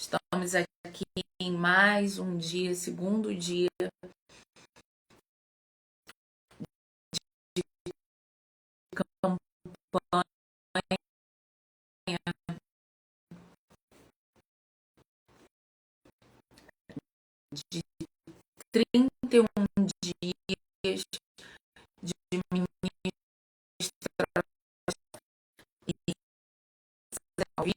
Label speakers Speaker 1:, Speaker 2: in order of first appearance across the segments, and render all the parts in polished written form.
Speaker 1: Estamos aqui em mais um dia, segundo dia de campanha de 31 dias de ministração ao vivo,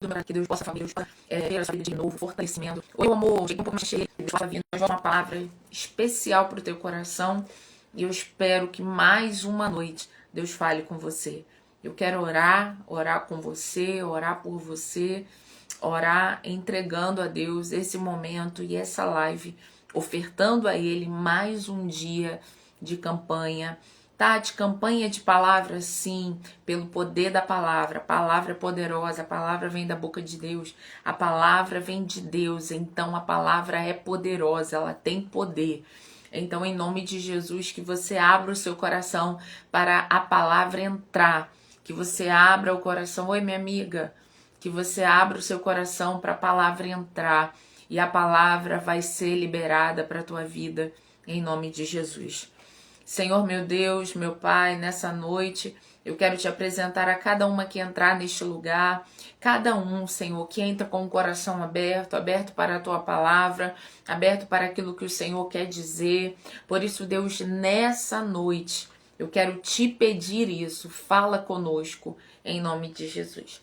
Speaker 1: para que Deus possa família, ver a sua vida de novo, fortalecimento. Oi, meu amor, cheguei um pouco mais cheio, Deus possa vir, nós vamos uma palavra especial para o teu coração e eu espero que mais uma noite Deus fale com você. Eu quero orar com você, orar por você, orar entregando a Deus esse momento e essa live, ofertando a Ele mais um dia de campanha. Tati, campanha de palavra, sim, pelo poder da palavra. A palavra é poderosa, a palavra vem da boca de Deus, a palavra vem de Deus, então a palavra é poderosa, ela tem poder. Então, em nome de Jesus, que você abra o seu coração para a palavra entrar, que você abra o coração, oi minha amiga, que você abra o seu coração para a palavra entrar e a palavra vai ser liberada para a tua vida, em nome de Jesus. Senhor meu Deus, meu Pai, nessa noite eu quero te apresentar a cada uma que entrar neste lugar, cada um, Senhor, que entra com o coração aberto, aberto para a tua palavra, aberto para aquilo que o Senhor quer dizer. Por isso, Deus, nessa noite eu quero te pedir isso, fala conosco, em nome de Jesus.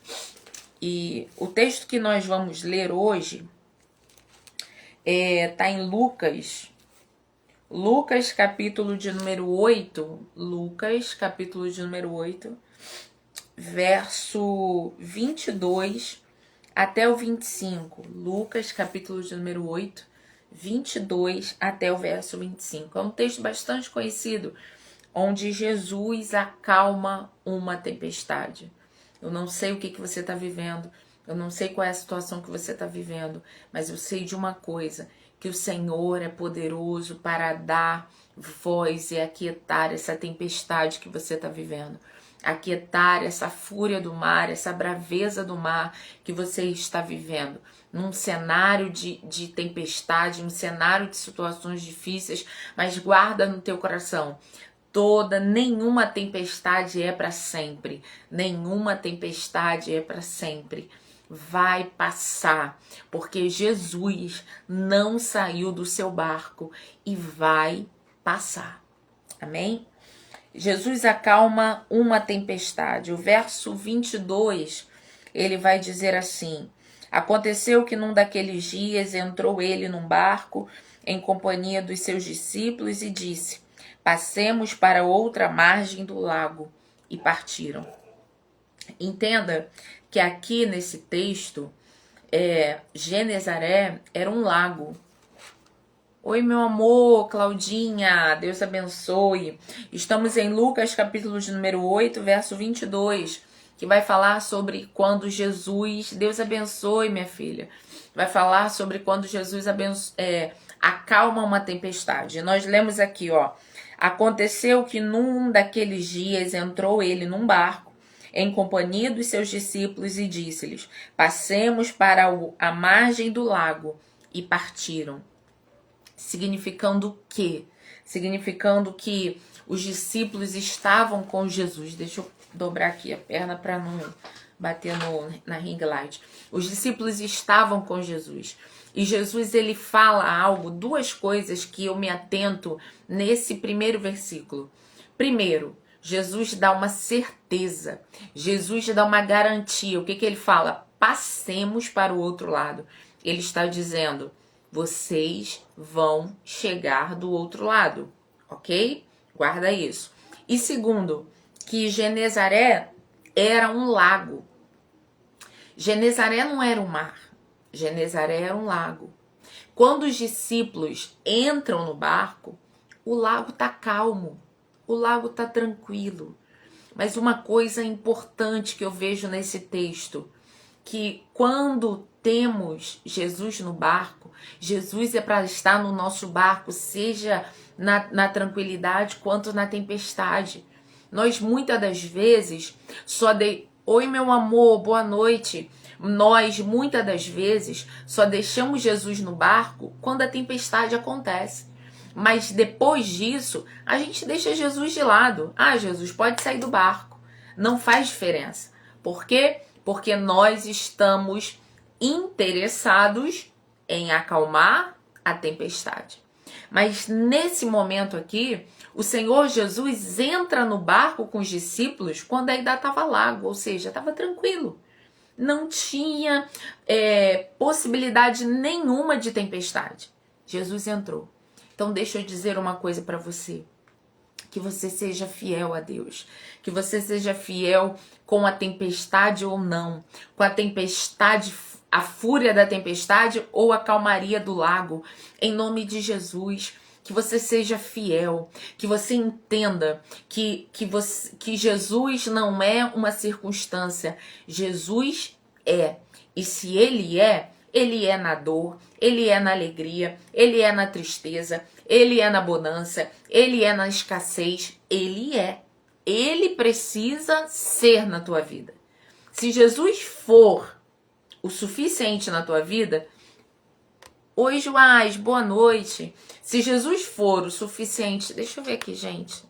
Speaker 1: E o texto que nós vamos ler hoje está em Lucas, capítulo de número 8, Lucas, capítulo de número 8, verso 22 até o 25. Lucas, capítulo de número 8, 22 até o verso 25. É um texto bastante conhecido, onde Jesus acalma uma tempestade. Eu não sei o que você está vivendo, eu não sei qual é a situação que você está vivendo, mas eu sei de uma coisa, que o Senhor é poderoso para dar voz e aquietar essa tempestade que você está vivendo. Aquietar essa fúria do mar, essa braveza do mar que você está vivendo. Num cenário de tempestade, num cenário de situações difíceis, mas guarda no teu coração. Nenhuma tempestade é para sempre. Nenhuma tempestade é para sempre. Vai passar, porque Jesus não saiu do seu barco e vai passar. Amém? Jesus acalma uma tempestade. O verso 22, ele vai dizer assim: aconteceu que num daqueles dias entrou ele num barco em companhia dos seus discípulos e disse: passemos para outra margem do lago. E partiram. Entenda que aqui nesse texto, Genezaré era um lago. Oi, meu amor, Claudinha, Deus abençoe. Estamos em Lucas, capítulo de número 8, verso 22, que vai falar sobre quando Jesus, Deus abençoe, minha filha, vai falar sobre quando Jesus acalma uma tempestade. Nós lemos aqui, ó, aconteceu que num daqueles dias entrou ele num barco, em companhia dos seus discípulos, e disse-lhes: passemos para a margem do lago, e partiram. Significando o quê? Significando que os discípulos estavam com Jesus. Deixa eu dobrar aqui a perna para não bater na ring light. Os discípulos estavam com Jesus. E Jesus, ele fala algo, duas coisas que eu me atento nesse primeiro versículo. Primeiro, Jesus dá uma certeza. Jesus dá uma garantia. O que ele fala? Passemos para o outro lado. Ele está dizendo: vocês vão chegar do outro lado, ok? Guarda isso. E segundo, que Genezaré era um lago. Genezaré não era um mar. Genezaré era um lago. Quando os discípulos entram no barco, o lago está calmo, o lago está tranquilo. Mas uma coisa importante que eu vejo nesse texto, que quando temos Jesus no barco, Jesus é para estar no nosso barco, seja na tranquilidade quanto na tempestade. Nós muitas das vezes oi meu amor, boa noite. Nós, muitas das vezes, só deixamos Jesus no barco quando a tempestade acontece. Mas depois disso, a gente deixa Jesus de lado. Ah, Jesus, pode sair do barco. Não faz diferença. Por quê? Porque nós estamos interessados em acalmar a tempestade. Mas nesse momento aqui, o Senhor Jesus entra no barco com os discípulos quando ainda estava lago, ou seja, estava tranquilo. Não tinha possibilidade nenhuma de tempestade. Jesus entrou. Então deixa eu dizer uma coisa para você. Que você seja fiel a Deus. Que você seja fiel com a tempestade ou não. Com a tempestade, a fúria da tempestade ou a calmaria do lago. Em nome de Jesus. Que você seja fiel. Que você entenda que Jesus não é uma circunstância. Jesus é. E se Ele é na dor, Ele é na alegria, Ele é na tristeza, Ele é na bonança, Ele é na escassez, Ele é. Ele precisa ser na tua vida. Se Jesus for o suficiente na tua vida, oi Joás, boa noite. Se Jesus for o suficiente, deixa eu ver aqui, gente.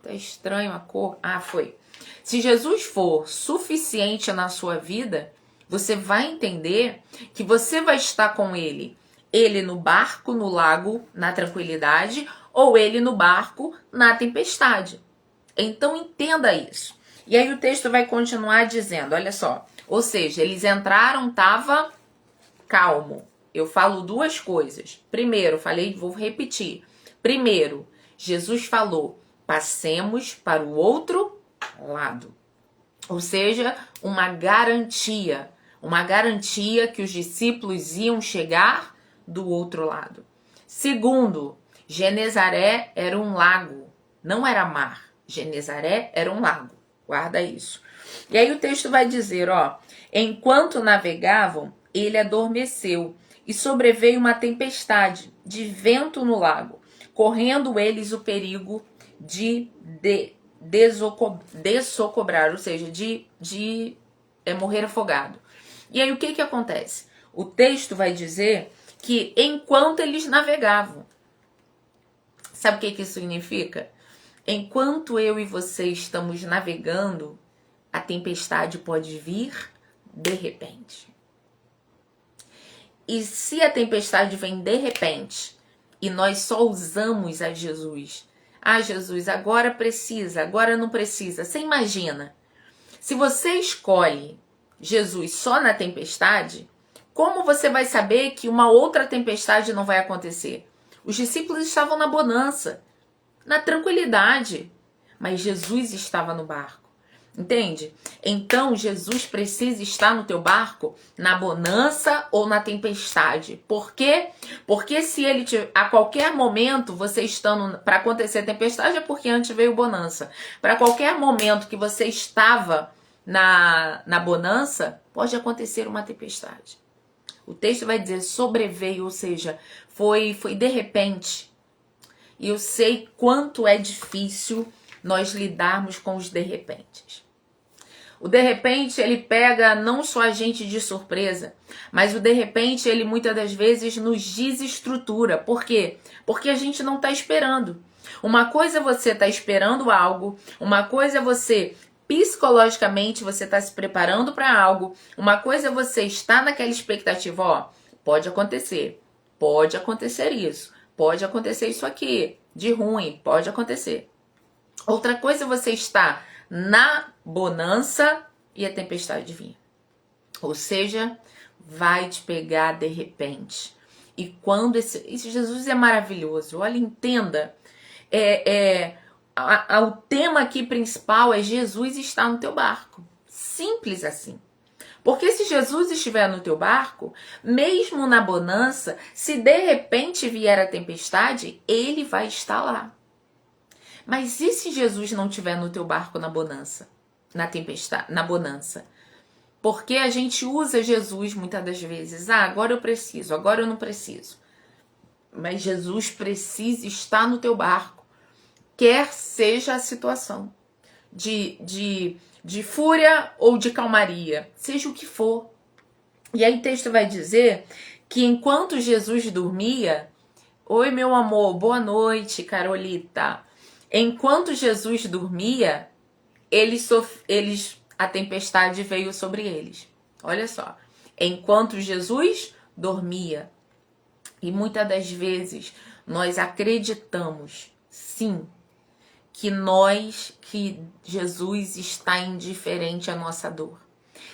Speaker 1: Tá estranho a cor. Ah, foi. Se Jesus for suficiente na sua vida, você vai entender que você vai estar com ele. Ele no barco, no lago, na tranquilidade, ou ele no barco, na tempestade. Então entenda isso. E aí o texto vai continuar dizendo, olha só. Ou seja, eles entraram, tava calmo. Eu falo duas coisas. Primeiro, vou repetir. Primeiro, Jesus falou, passemos para o outro lado. Ou seja, uma garantia que os discípulos iam chegar do outro lado. Segundo, Genezaré era um lago, não era mar. Genezaré era um lago, guarda isso. E aí o texto vai dizer, enquanto navegavam, ele adormeceu e sobreveio uma tempestade de vento no lago, correndo eles o perigo de desocobrar, ou seja, de morrer afogado. E aí o que acontece? O texto vai dizer que enquanto eles navegavam, sabe o que isso significa? Enquanto eu e você estamos navegando, a tempestade pode vir de repente. E se a tempestade vem de repente e nós só usamos a Jesus, Jesus, agora precisa, agora não precisa. Você imagina, se você escolhe Jesus só na tempestade, como você vai saber que uma outra tempestade não vai acontecer? Os discípulos estavam na bonança, na tranquilidade, mas Jesus estava no barco. Entende? Então Jesus precisa estar no teu barco na bonança ou na tempestade. Por quê? Porque se ele a qualquer momento você estando para acontecer a tempestade é porque antes veio bonança. Para qualquer momento que você estava na bonança, pode acontecer uma tempestade. O texto vai dizer sobreveio, ou seja, foi de repente. E eu sei quanto é difícil nós lidarmos com os de repentes. O de repente, ele pega não só a gente de surpresa, mas o de repente, ele muitas das vezes nos desestrutura. Por quê? Porque a gente não está esperando. Uma coisa é você estar esperando algo, uma coisa é você, psicologicamente, você está se preparando para algo, uma coisa é você estar naquela expectativa, pode acontecer isso, pode acontecer isso aqui, de ruim, pode acontecer. Outra coisa é você estar na bonança e a tempestade vir. Ou seja, vai te pegar de repente. E quando esse Jesus é maravilhoso, olha, entenda, o tema aqui principal é Jesus está no teu barco. Simples assim. Porque se Jesus estiver no teu barco, mesmo na bonança, se de repente vier a tempestade, ele vai estar lá. Mas e se Jesus não estiver no teu barco na bonança? Na tempestade, na bonança? Porque a gente usa Jesus muitas das vezes. Agora eu preciso, agora eu não preciso. Mas Jesus precisa estar no teu barco. Quer seja a situação. De fúria ou de calmaria. Seja o que for. E aí o texto vai dizer que enquanto Jesus dormia, oi meu amor, boa noite, Carolita. Enquanto Jesus dormia, a tempestade veio sobre eles. Olha só, enquanto Jesus dormia. E muitas das vezes nós acreditamos, sim, que Jesus está indiferente à nossa dor,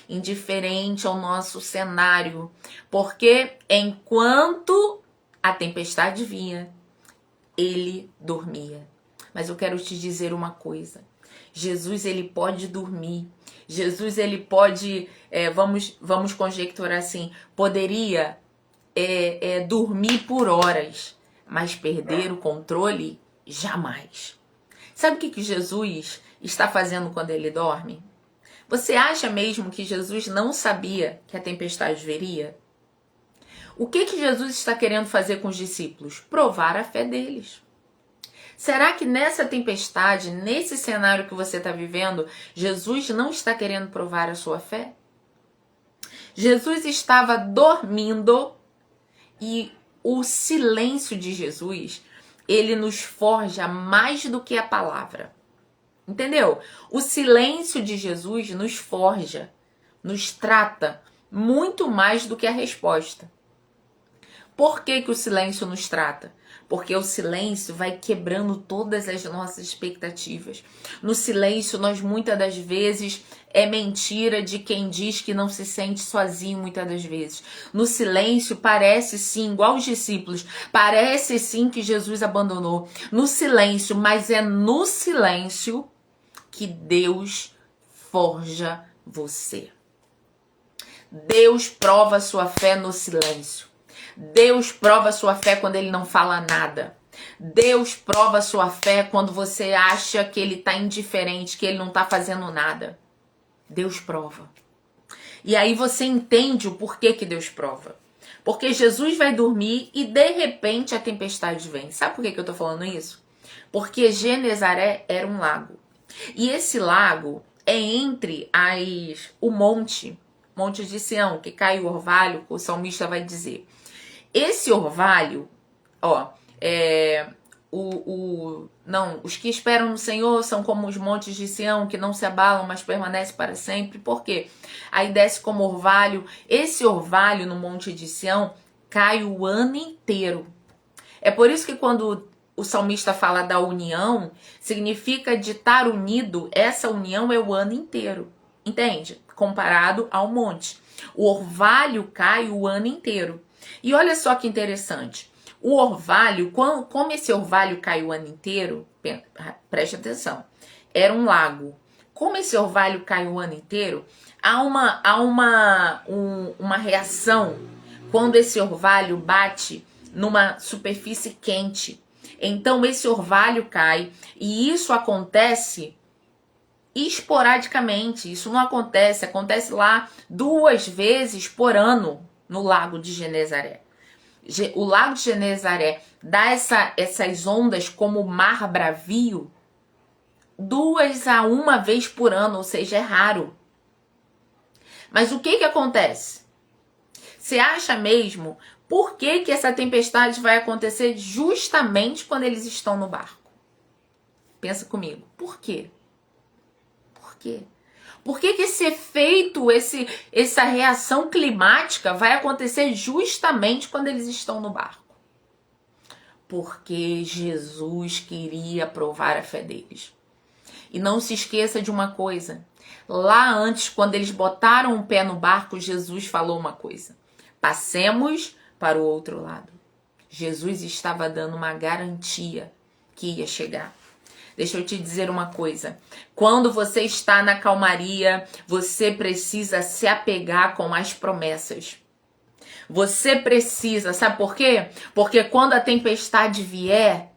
Speaker 1: indiferente ao nosso cenário, porque enquanto a tempestade vinha, ele dormia. Mas eu quero te dizer uma coisa. Jesus, ele pode dormir. Jesus, ele pode, vamos conjecturar assim, poderia dormir por horas, mas perder o controle jamais. Sabe o que Jesus está fazendo quando ele dorme? Você acha mesmo que Jesus não sabia que a tempestade viria? O que Jesus está querendo fazer com os discípulos? Provar a fé deles. Será que nessa tempestade, nesse cenário que você está vivendo, Jesus não está querendo provar a sua fé? Jesus estava dormindo e o silêncio de Jesus, ele nos forja mais do que a palavra. Entendeu? O silêncio de Jesus nos forja, nos trata muito mais do que a resposta. Por que o silêncio nos trata? Porque o silêncio vai quebrando todas as nossas expectativas. No silêncio, nós muitas das vezes é mentira de quem diz que não se sente sozinho muitas das vezes. No silêncio parece sim, igual os discípulos, parece sim que Jesus abandonou. No silêncio, mas é no silêncio que Deus forja você. Deus prova a sua fé no silêncio. Deus prova a sua fé quando ele não fala nada. Deus prova a sua fé quando você acha que ele está indiferente, que ele não está fazendo nada. Deus prova. E aí você entende o porquê que Deus prova. Porque Jesus vai dormir e de repente a tempestade vem. Sabe por que eu estou falando isso? Porque Genezaré era um lago. E esse lago é entre o Monte de Sião, que cai o orvalho, o salmista vai dizer. Esse orvalho, os que esperam no Senhor são como os montes de Sião, que não se abalam, mas permanecem para sempre. Por quê? Aí desce como orvalho. Esse orvalho no monte de Sião cai o ano inteiro. É por isso que quando o salmista fala da união, significa de estar unido, essa união é o ano inteiro. Entende? Comparado ao monte. O orvalho cai o ano inteiro. E olha só que interessante. O orvalho, como esse orvalho cai o ano inteiro, preste atenção, era um lago. Como esse orvalho cai o ano inteiro, há uma reação quando esse orvalho bate numa superfície quente. Então esse orvalho cai e isso acontece esporadicamente. Isso não acontece lá 2 vezes por ano no Lago de Genezaré. O Lago de Genezaré dá essas ondas como mar bravio 2 a 1 vez por ano, ou seja, é raro. Mas o que acontece? Você acha mesmo por que essa tempestade vai acontecer justamente quando eles estão no barco? Pensa comigo. Por quê? Por quê? Por que esse efeito, essa reação climática vai acontecer justamente quando eles estão no barco? Porque Jesus queria provar a fé deles. E não se esqueça de uma coisa. Lá antes, quando eles botaram o pé no barco, Jesus falou uma coisa. Passemos para o outro lado. Jesus estava dando uma garantia que ia chegar. Deixa eu te dizer uma coisa. Quando você está na calmaria, você precisa se apegar com as promessas. Você precisa, sabe por quê? Porque quando a tempestade vier,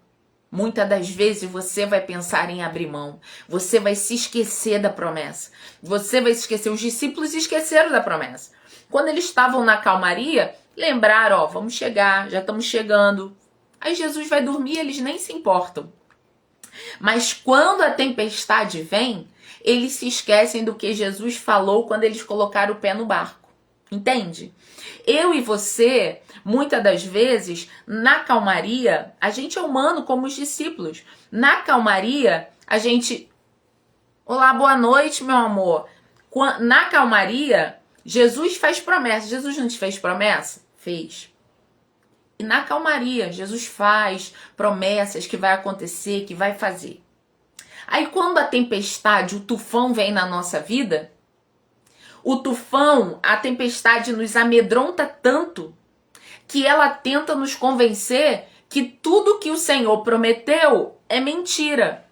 Speaker 1: muitas das vezes você vai pensar em abrir mão. Você vai se esquecer da promessa. Você vai se esquecer. Os discípulos se esqueceram da promessa. Quando eles estavam na calmaria, lembraram, vamos chegar, já estamos chegando. Aí Jesus vai dormir, eles nem se importam. Mas quando a tempestade vem, eles se esquecem do que Jesus falou quando eles colocaram o pé no barco. Entende? Eu e você, muitas das vezes, na calmaria, a gente é humano como os discípulos. Na calmaria, a gente... Olá, boa noite, meu amor. Na calmaria, Jesus faz promessa. Jesus não te fez promessa? Fez. E na calmaria, Jesus faz promessas que vai acontecer, que vai fazer. Aí quando a tempestade, o tufão vem na nossa vida, o tufão, a tempestade nos amedronta tanto que ela tenta nos convencer que tudo que o Senhor prometeu é mentira.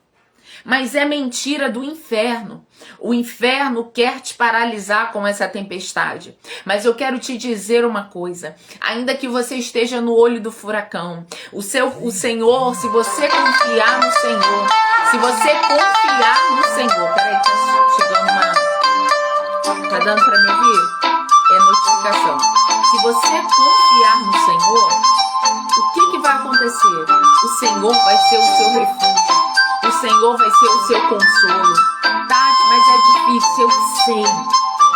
Speaker 1: Mas é mentira do inferno. O inferno quer te paralisar com essa tempestade. Mas eu quero te dizer uma coisa. Ainda que você esteja no olho do furacão, o Senhor, se você confiar no Senhor, se você confiar no Senhor... Peraí, tá chegando uma... Tá dando pra me ouvir? É notificação. Se você confiar no Senhor, o que vai acontecer? O Senhor vai ser o seu refúgio. O Senhor vai ser o seu consolo. Tati, mas é difícil, eu sei.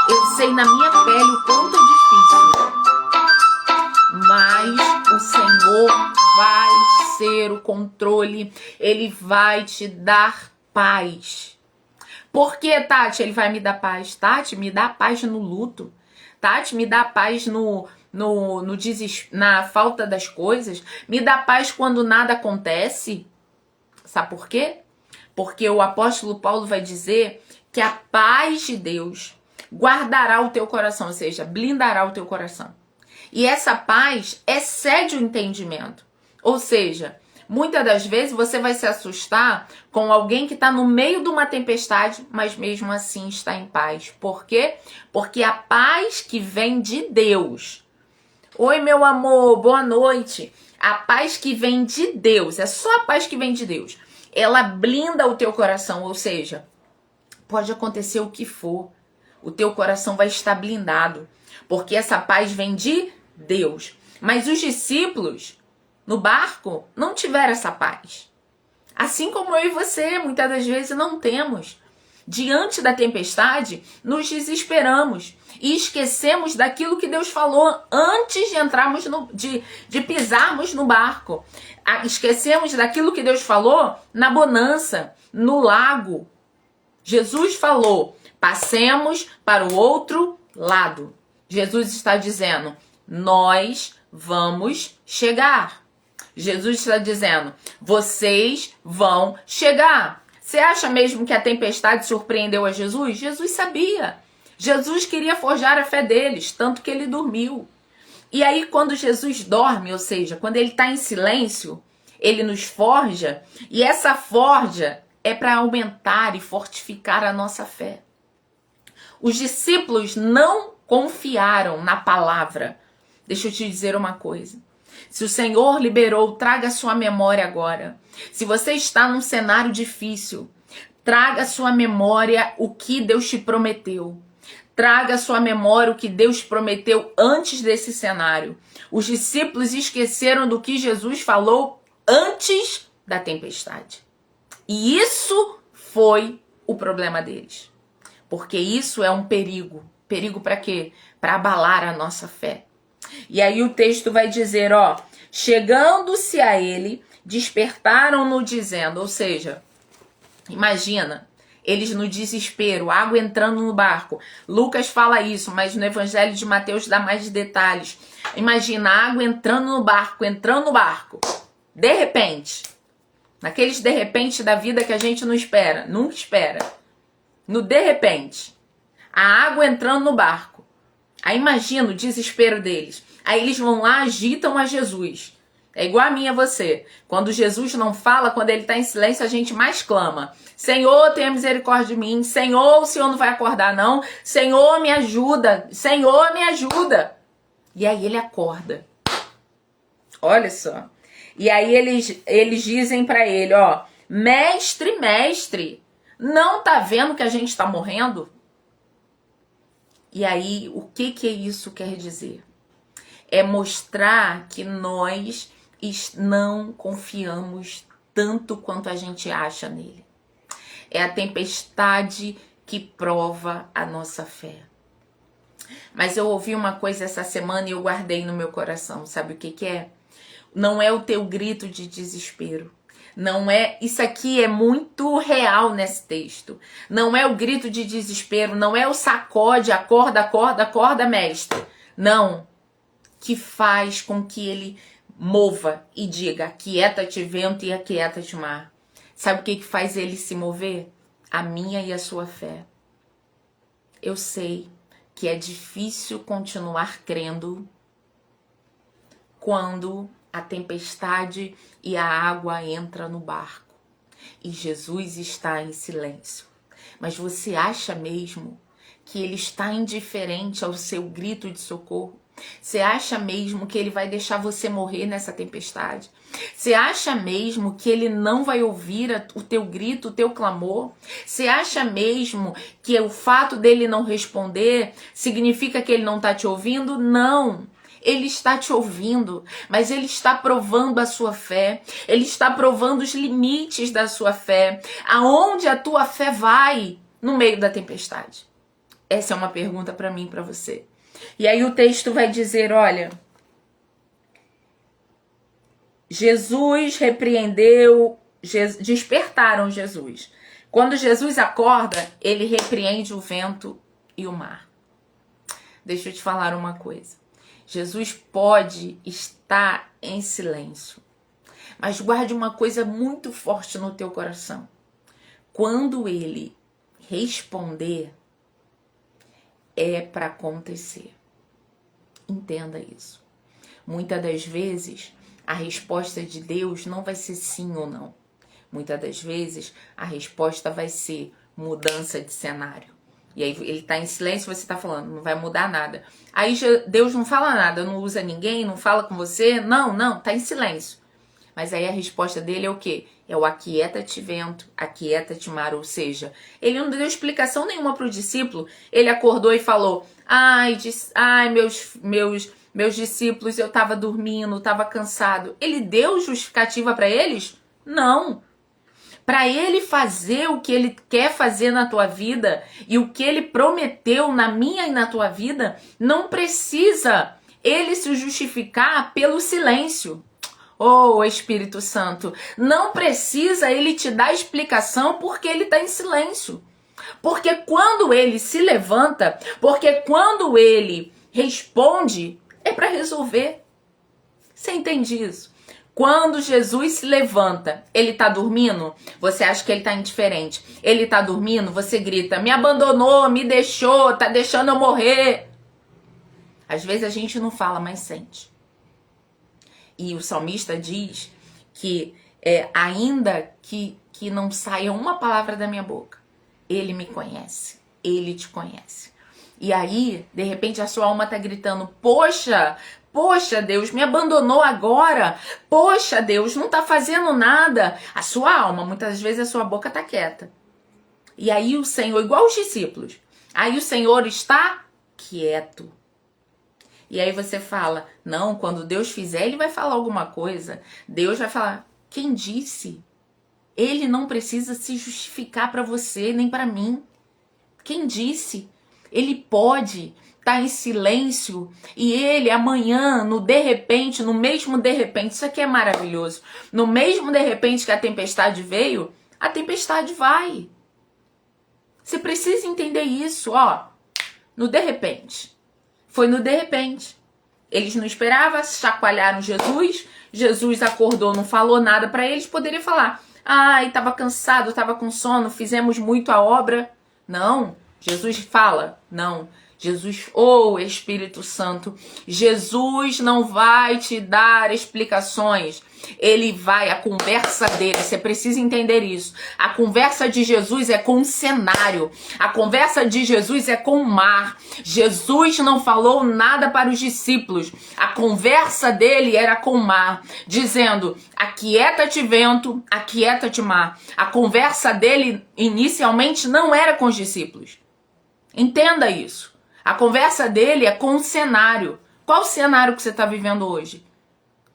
Speaker 1: Eu sei na minha pele o quanto é difícil. Mas o Senhor vai ser o controle. Ele vai te dar paz. Por que, Tati, ele vai me dar paz? Tati, me dá paz no luto. Tati, me dá paz na falta das coisas. Me dá paz quando nada acontece. Sabe por quê? Porque o apóstolo Paulo vai dizer que a paz de Deus guardará o teu coração, ou seja, blindará o teu coração. E essa paz excede o entendimento. Ou seja, muitas das vezes você vai se assustar com alguém que está no meio de uma tempestade, mas mesmo assim está em paz. Por quê? Porque a paz que vem de Deus. Oi, meu amor, boa noite. A paz que vem de Deus, é só a paz que vem de Deus. Ela blinda o teu coração, ou seja, pode acontecer o que for, o teu coração vai estar blindado, porque essa paz vem de Deus. Mas os discípulos no barco não tiveram essa paz. Assim como eu e você, muitas das vezes não temos. Diante da tempestade, nos desesperamos e esquecemos daquilo que Deus falou antes de entrarmos de pisarmos no barco. Esquecemos daquilo que Deus falou na bonança, no lago. Jesus falou, passemos para o outro lado. Jesus está dizendo, nós vamos chegar. Jesus está dizendo, vocês vão chegar. Você acha mesmo que a tempestade surpreendeu a Jesus? Jesus sabia. Jesus queria forjar a fé deles, tanto que ele dormiu. E aí quando Jesus dorme, ou seja, quando ele está em silêncio, ele nos forja. E essa forja é para aumentar e fortificar a nossa fé. Os discípulos não confiaram na palavra. Deixa eu te dizer uma coisa. Se o Senhor liberou, traga a sua memória agora. Se você está num cenário difícil, traga a sua memória o que Deus te prometeu. Traga a sua memória o que Deus prometeu antes desse cenário. Os discípulos esqueceram do que Jesus falou antes da tempestade. E isso foi o problema deles. Porque isso é um perigo. Perigo para quê? Para abalar a nossa fé. E aí o texto vai dizer, ó, chegando-se a ele, despertaram-no dizendo, ou seja, imagina, eles no desespero, água entrando no barco. Lucas fala isso, mas no Evangelho de Mateus dá mais detalhes. Imagina, a água entrando no barco. De repente, naqueles de repente da vida que a gente não espera, nunca espera. No de repente, a água entrando no barco. Aí imagina o desespero deles. Aí eles vão lá, agitam a Jesus. É igual a mim e a você. Quando Jesus não fala, quando ele está em silêncio, a gente mais clama. Senhor, tenha misericórdia de mim. Senhor, o Senhor não vai acordar, não. Senhor, me ajuda. Senhor, me ajuda. E aí ele acorda. Olha só. E aí eles dizem para ele, ó, mestre, não tá vendo que a gente está morrendo? E aí, o que isso quer dizer? É mostrar que nós não confiamos tanto quanto a gente acha nele. É a tempestade que prova a nossa fé. Mas eu ouvi uma coisa essa semana e eu guardei no meu coração. Sabe o que que é? Não é o teu grito de desespero. Não é, isso aqui é muito real nesse texto. Não é o grito de desespero, não é o sacode, acorda, acorda, acorda, mestre. Não, que faz com que ele mova e diga, aquieta-te vento e aquieta-te mar. Sabe o que faz ele se mover? A minha e a sua fé. Eu sei que é difícil continuar crendo quando a tempestade e a água entra no barco e Jesus está em silêncio. Mas você acha mesmo que ele está indiferente ao seu grito de socorro? Você acha mesmo que ele vai deixar você morrer nessa tempestade? Você acha mesmo que ele não vai ouvir o teu grito, o teu clamor? Você acha mesmo que o fato dele não responder significa que ele não está te ouvindo? Não. Ele está te ouvindo, mas ele está provando a sua fé. Ele está provando os limites da sua fé. Aonde a tua fé vai no meio da tempestade? Essa é uma pergunta para mim e para você. E aí o texto vai dizer, olha, Jesus repreendeu, despertaram Jesus. Quando Jesus acorda, ele repreende o vento e o mar. Deixa eu te falar uma coisa. Jesus pode estar em silêncio, mas guarde uma coisa muito forte no teu coração. Quando ele responder, é para acontecer. Entenda isso. Muitas das vezes, a resposta de Deus não vai ser sim ou não. Muitas das vezes, a resposta vai ser mudança de cenário. E aí ele está em silêncio, você está falando, não vai mudar nada. Aí Deus não fala nada, não usa ninguém, não fala com você. Não, está em silêncio. Mas aí a resposta dele é o quê? É o aquieta-te vento, aquieta-te mar. Ou seja, ele não deu explicação nenhuma para o discípulo. Ele acordou e falou, ai meus discípulos, eu estava dormindo, estava cansado. Ele deu justificativa para eles? Não. Para ele fazer o que ele quer fazer na tua vida e o que ele prometeu na minha e na tua vida, não precisa ele se justificar pelo silêncio. Oh, Espírito Santo, não precisa ele te dar explicação porque ele está em silêncio. Porque quando ele se levanta, porque quando ele responde, é para resolver. Você entende isso? Quando Jesus se levanta, ele tá dormindo? Você acha que ele tá indiferente? Ele tá dormindo? Você grita, me abandonou, me deixou, tá deixando eu morrer. Às vezes a gente não fala, mas sente. E o salmista diz que ainda que não saia uma palavra da minha boca, ele me conhece, ele te conhece. E aí, de repente, a sua alma tá gritando, poxa, Deus, me abandonou agora. Poxa, Deus, não tá fazendo nada. A sua alma, muitas vezes a sua boca tá quieta. E aí o Senhor, igual os discípulos, aí o Senhor está quieto. E aí você fala, não, quando Deus fizer, ele vai falar alguma coisa. Deus vai falar, quem disse? Ele não precisa se justificar para você, nem para mim. Quem disse? Ele pode estar em silêncio e ele amanhã, no de repente, no mesmo de repente, isso aqui é maravilhoso. No mesmo de repente que a tempestade veio, a tempestade vai. Você precisa entender isso, ó. No de repente. Foi no de repente. Eles não esperavam, chacoalharam Jesus. Jesus acordou, não falou nada para eles. Poderia falar, ai, estava cansado, estava com sono, fizemos muito a obra. Não, Jesus fala, não. Jesus, oh Espírito Santo, Jesus não vai te dar explicações. Ele vai, a conversa dele, você precisa entender isso. A conversa de Jesus é com o cenário. A conversa de Jesus é com o mar. Jesus não falou nada para os discípulos. A conversa dele era com o mar, dizendo, aquieta-te vento, aquieta-te mar. A conversa dele inicialmente não era com os discípulos. Entenda isso. A conversa dele é com o cenário. Qual o cenário que você está vivendo hoje?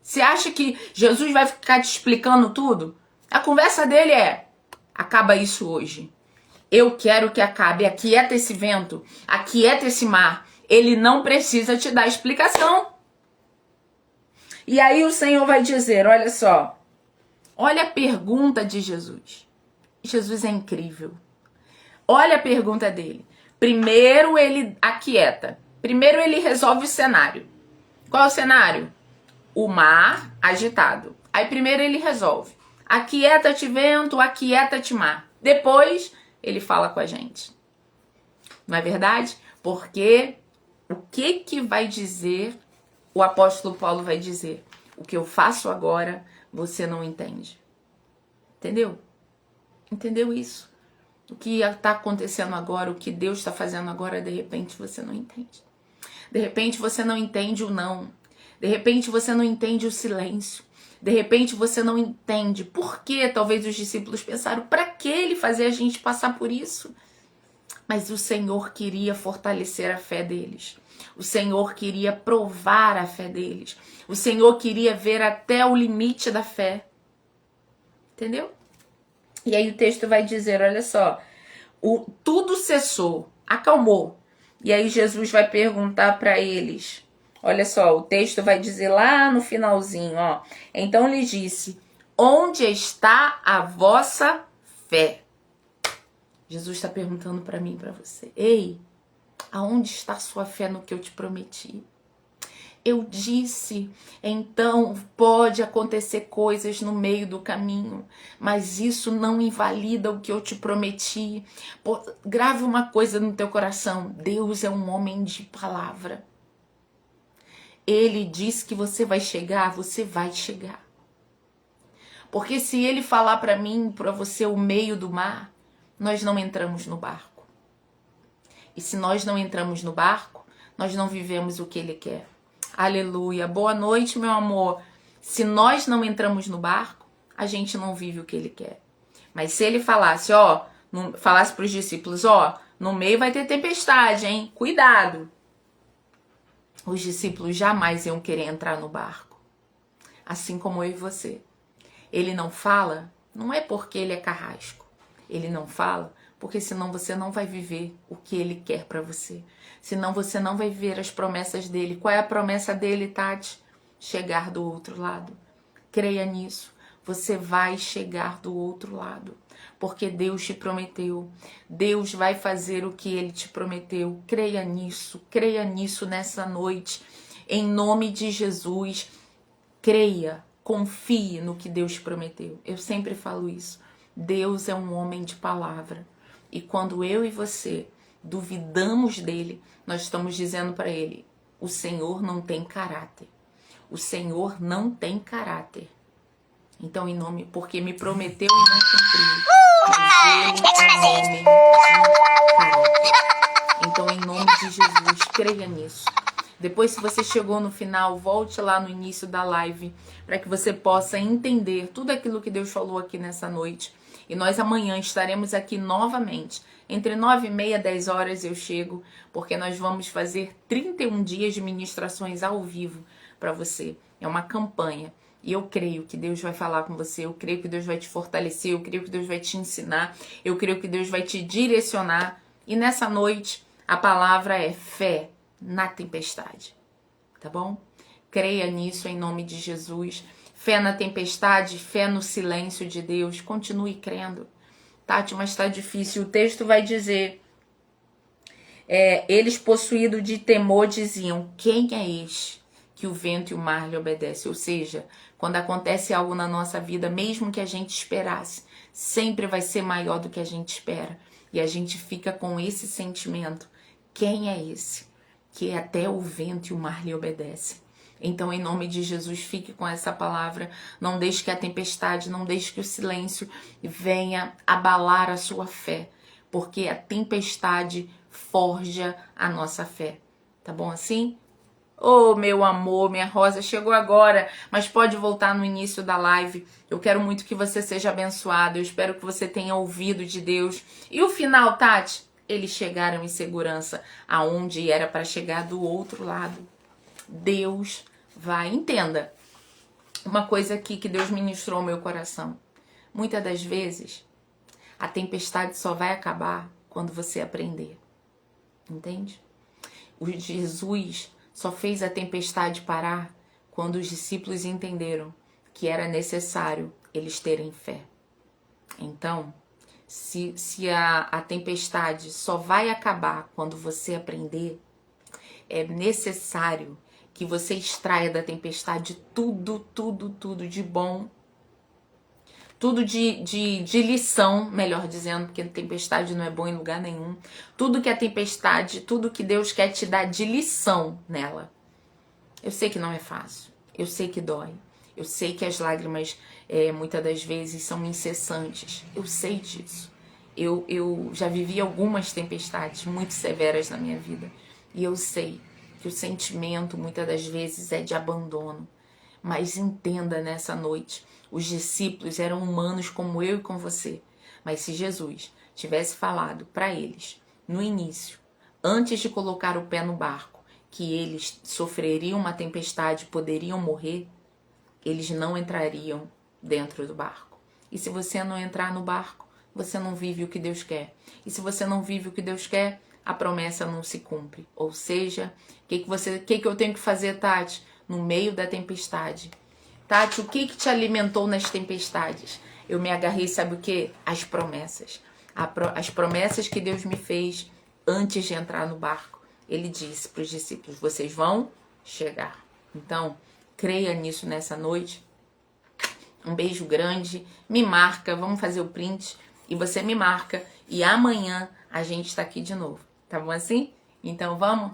Speaker 1: Você acha que Jesus vai ficar te explicando tudo? A conversa dele é, acaba isso hoje. Eu quero que acabe. Aquieta esse vento, aquieta esse mar. Ele não precisa te dar explicação. E aí o Senhor vai dizer, olha só, olha a pergunta de Jesus. Jesus é incrível. Olha a pergunta dele. Primeiro ele aquieta. Primeiro ele resolve o cenário. Qual é o cenário? O mar agitado. Aí primeiro ele resolve. Aquieta-te vento, aquieta-te mar. Depois ele fala com a gente. Não é verdade? Porque o que vai dizer, o apóstolo Paulo vai dizer? O que eu faço agora, você não entende. Entendeu? Entendeu isso? O que está acontecendo agora, o que Deus está fazendo agora, de repente você não entende. De repente você não entende o não. De repente você não entende o silêncio. De repente você não entende por que talvez os discípulos pensaram, para que ele fazer a gente passar por isso? Mas o Senhor queria fortalecer a fé deles. O Senhor queria provar a fé deles. O Senhor queria ver até o limite da fé. Entendeu? E aí o texto vai dizer, olha só, tudo cessou, acalmou. E aí Jesus vai perguntar para eles, olha só, o texto vai dizer lá no finalzinho, ó. Então lhe disse, onde está a vossa fé? Jesus está perguntando para mim e para você, ei, aonde está a sua fé no que eu te prometi? Eu disse, então pode acontecer coisas no meio do caminho, mas isso não invalida o que eu te prometi. Grave uma coisa no teu coração, Deus é um homem de palavra. Ele diz que você vai chegar, você vai chegar. Porque se ele falar para mim, para você, o meio do mar, nós não entramos no barco. E se nós não entramos no barco, nós não vivemos o que ele quer. Aleluia. Boa noite, meu amor. Se nós não entramos no barco, a gente não vive o que ele quer. Mas se ele falasse, ó, falasse para os discípulos, ó, no meio vai ter tempestade, hein? Cuidado. Os discípulos jamais iam querer entrar no barco. Assim como eu e você. Ele não fala, não é porque ele é carrasco. Ele não fala porque senão você não vai viver o que ele quer para você. Senão você não vai viver as promessas dele. Qual é a promessa dele, Tati? Chegar do outro lado. Creia nisso. Você vai chegar do outro lado. Porque Deus te prometeu. Deus vai fazer o que ele te prometeu. Creia nisso. Creia nisso nessa noite. Em nome de Jesus. Creia. Confie no que Deus te prometeu. Eu sempre falo isso. Deus é um homem de palavra. E quando eu e você duvidamos dele, nós estamos dizendo para ele, o Senhor não tem caráter. O Senhor não tem caráter. Então, em nome, porque me prometeu e não cumpriu. Mas ele é um homem de caráter. Então, em nome de Jesus, creia nisso. Depois, se você chegou no final, volte lá no início da live para que você possa entender tudo aquilo que Deus falou aqui nessa noite. E nós amanhã estaremos aqui novamente. Entre 9h30 e 10 horas eu chego, porque nós vamos fazer 31 dias de ministrações ao vivo para você. É uma campanha. E eu creio que Deus vai falar com você, eu creio que Deus vai te fortalecer, eu creio que Deus vai te ensinar, eu creio que Deus vai te direcionar. E nessa noite, a palavra é fé na tempestade, tá bom? Creia nisso em nome de Jesus. Fé na tempestade, fé no silêncio de Deus. Continue crendo. Tati, mas está difícil. O texto vai dizer, eles possuídos de temor diziam, quem é este que o vento e o mar lhe obedecem? Ou seja, quando acontece algo na nossa vida, mesmo que a gente esperasse, sempre vai ser maior do que a gente espera. E a gente fica com esse sentimento. Quem é esse que até o vento e o mar lhe obedecem? Então, em nome de Jesus, fique com essa palavra. Não deixe que a tempestade, não deixe que o silêncio venha abalar a sua fé. Porque a tempestade forja a nossa fé. Tá bom assim? Oh, meu amor, minha rosa, chegou agora, mas pode voltar no início da live. Eu quero muito que você seja abençoado. Eu espero que você tenha ouvido de Deus. E o final, Tati? Eles chegaram em segurança aonde era para chegar do outro lado. Deus vai. Entenda uma coisa aqui que Deus ministrou ao meu coração. Muitas das vezes, a tempestade só vai acabar quando você aprender. Entende? O Jesus só fez a tempestade parar quando os discípulos entenderam que era necessário eles terem fé. Então, se a tempestade só vai acabar quando você aprender, é necessário que você extraia da tempestade tudo de bom, tudo de lição, melhor dizendo, porque tempestade não é bom em lugar nenhum. Tudo que a tempestade, tudo que Deus quer te dar de lição nela. Eu sei que não é fácil, eu sei que dói, eu sei que as lágrimas muitas das vezes são incessantes, eu sei disso. Eu já vivi algumas tempestades muito severas na minha vida e eu sei que o sentimento muitas das vezes é de abandono. Mas entenda nessa noite, os discípulos eram humanos como eu e com você. Mas se Jesus tivesse falado para eles, no início, antes de colocar o pé no barco, que eles sofreriam uma tempestade, poderiam morrer, eles não entrariam dentro do barco. E se você não entrar no barco, você não vive o que Deus quer. E se você não vive o que Deus quer, a promessa não se cumpre. Ou seja, o que eu tenho que fazer, Tati? No meio da tempestade. Tati, o que te alimentou nas tempestades? Eu me agarrei, sabe o que? As promessas. As promessas que Deus me fez antes de entrar no barco. Ele disse para os discípulos, vocês vão chegar. Então, creia nisso nessa noite. Um beijo grande. Me marca, vamos fazer o print. E você me marca. E amanhã a gente está aqui de novo. Tá bom assim? Então vamos?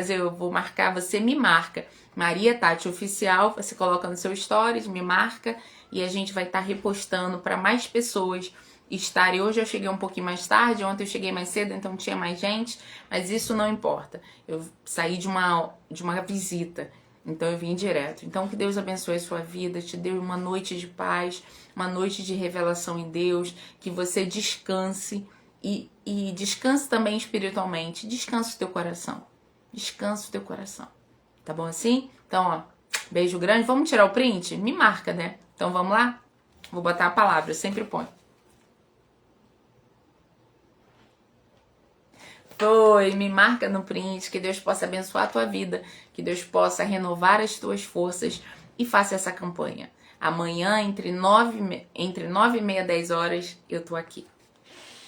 Speaker 1: Eu vou marcar, você me marca. Maria Tati Oficial, você coloca no seu stories, me marca. E a gente vai estar repostando para mais pessoas estarem. Hoje eu cheguei um pouquinho mais tarde, ontem eu cheguei mais cedo, então tinha mais gente. Mas isso não importa. Eu saí de uma visita. Então eu vim direto. Então que Deus abençoe a sua vida, te dê uma noite de paz, uma noite de revelação em Deus, que você descanse e descanse também espiritualmente. Descanse o teu coração. Descanse o teu coração. Tá bom assim? Então, ó, beijo grande. Vamos tirar o print? Me marca, né? Então vamos lá? Vou botar a palavra, eu sempre ponho. Foi, me marca no print, que Deus possa abençoar a tua vida, que Deus possa renovar as tuas forças e faça essa campanha. Amanhã, entre 9h30 e 10h, eu tô aqui.